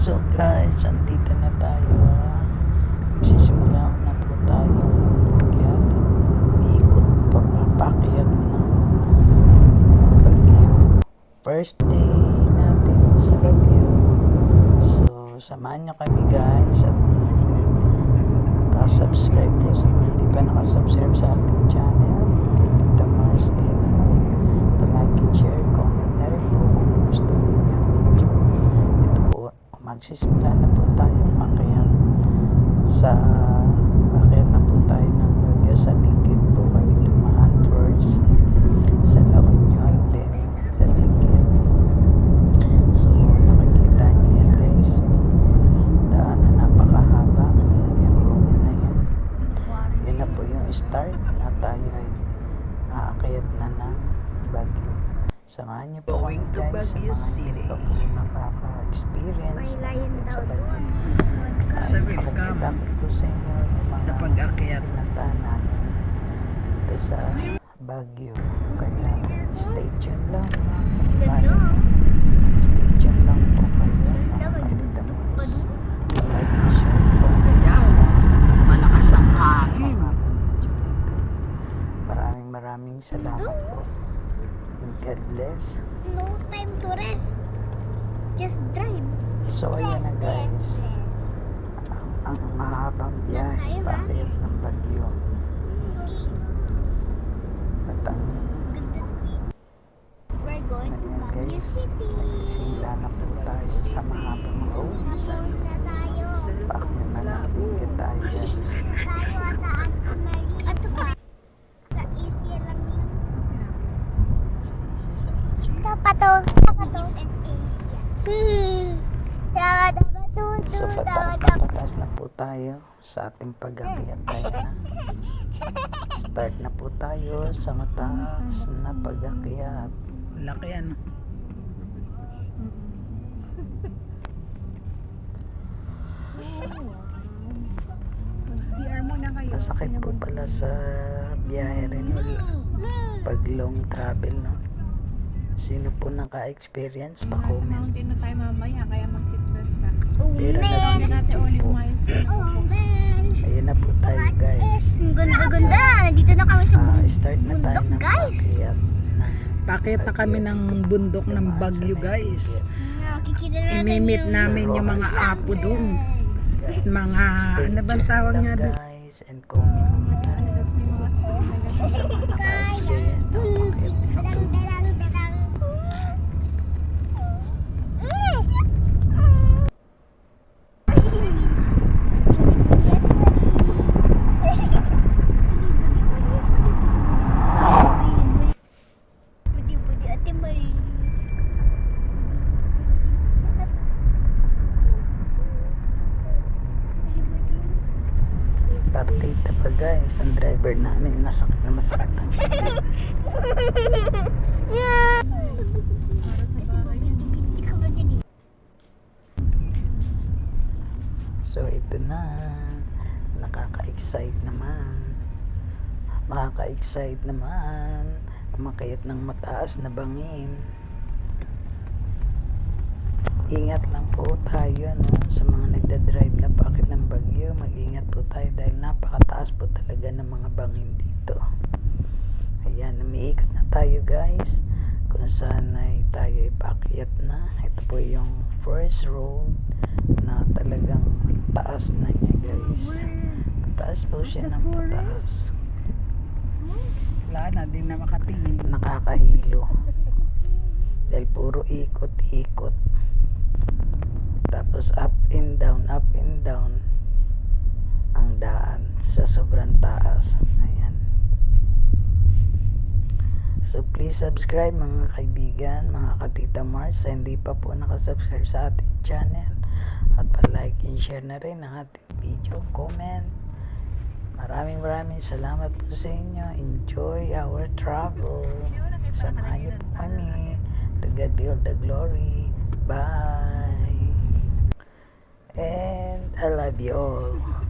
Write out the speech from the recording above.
So guys, andito na tayo. Magsisimula na po tayo mag-akyat at umiikot papakyat ng Baguio. First day natin sa Baguio. So samahan nyo kami guys at subscribe po sa mga hindi pa nakasubscribe sa ating channel kay Tita Mars TV. Pa-like and share, comment na rin po kung gusto ninyo ang video. Ito po, magsisimula na po tayo umakyat na po tayo ng Baguio. Sa Benguet po kami dumaan first, sa La Union, then sa Benguet. So nakikita nyo yan guys, daan na napakahaba yung road na yan. Yan na po yung start na tayo ay aakyat na ng Baguio. Samahan niyo po kami guys sa mga hindi pa po nakaka-experience sa Baguio. Pakikita ko po sa inyo yung mga pinunta namin dito sa Baguio. Kaya stay tuned lang mga kabayan. Stay tuned lang po kayo mga kapitamos. Like and share po guys. Malakas ang hangin. Maraming salamat po. God bless. No time to rest. Just drive. So ayan na guys, ang mahabang biyahe paakyat ng Baguio. At ang We're going to ayan Baguio guys, City. magsisimula na po tayo sa mahabang road. Nag-roll na tayo. Paakyat na ng Benguet tayo guys. Tayo at Mary. Ato pa. Sa easy lang yun. Dapat to. So pataas na po tayo sa ating pag-akyat tayo na. Start na po tayo sa mataas na pag-akyat. Laki ano. Masakit po pala sa biyahe rin pag long travel, no? Sino po naka-experience pa-comment. Mountain na tayo mamaya, kaya mag-seatbelt ka. Pero nandito po. Ayun na po tayo guys. Ang ganda-ganda. Dito na kami sa Start na tayo bundok, ng guys. pag-akyat. Pakita kami ng bundok ng Baguio guys. Imimit namin yung mga apo doon. Mga, ano bang tawag niya doon? Guys, and comment nyo na rin sa mga naka-experience ng pag-akyat nito. Budi Ate Maris. Partita pa guys, ang driver namin masakit ang So ito na, nakaka-excite naman, umakyat ng mataas na bangin. Ingat lang po tayo, no? Sa mga nagdadrive na paakyat ng Baguio, mag-ingat po tayo dahil napakataas po talaga ng mga bangin dito. Ayan, umiikot na tayo guys kung saan ay tayo ipaakyat na. Ito po yung first road na talagang ang taas na niya guys. Pataas po siya ng pataas. Wala na, di na makatingin. Nakakahilo dahil puro ikot-ikot, tapos up and down ang daan sa sobrang taas. Ayan. So please subscribe mga kaibigan, mga katita Mars, sa hindi pa po nakasubscribe sa ating channel, at pa-like and share na rin ang ating video, comment. Maraming salamat po sa inyo. Enjoy our travel. Samahan niyo po kami. To God be all the glory. Bye. And I love you all.